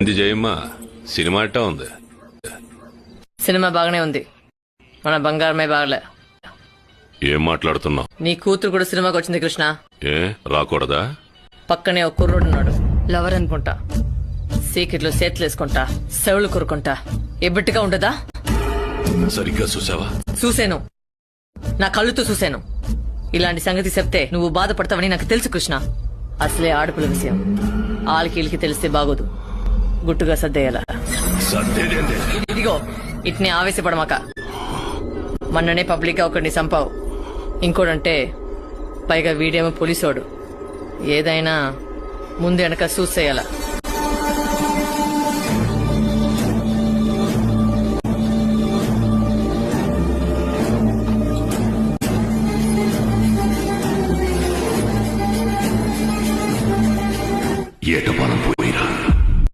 ఇది జయమ్మ సినిమా అట్టా ఉంది. సినిమా బాగానే ఉంది, మన బంగారమే బాగలే. ఏం మాట్లాడుతున్నావు? నీ కూతురు కూడా సినిమాకి వచ్చింది కృష్ణ. ఏ రాకూడదా? పక్కనే ఒక కుర్రోడున్నాడు, లవర్ అనుకుంటా. సీకెట్లో చేతులేసుకుంటా, సెవలు కొరుకుంటా. ఎబ్బట్టిగా ఉండదా? సరిగ్గా చూసావా? చూశాను, నా కళ్ళుతో చూశాను. ఇలాంటి సంగతి చెప్తే నువ్వు బాధపడతావని నాకు తెలుసు కృష్ణ. అసలే ఆడపిల్ల విషయం ఆలికి తెలిస్తే బాగోదు. గుట్టుగా సర్దేయాల. ఇదిగో ఇట్నే ఆవేశపడమాక. మొన్ననే పబ్లిక్ గా ఒకడిని చంపావు, ఇంకోడంటే పైగా వీడేమో పోలీసోడు. ఏదైనా ముందు వెనక చూసేయాల.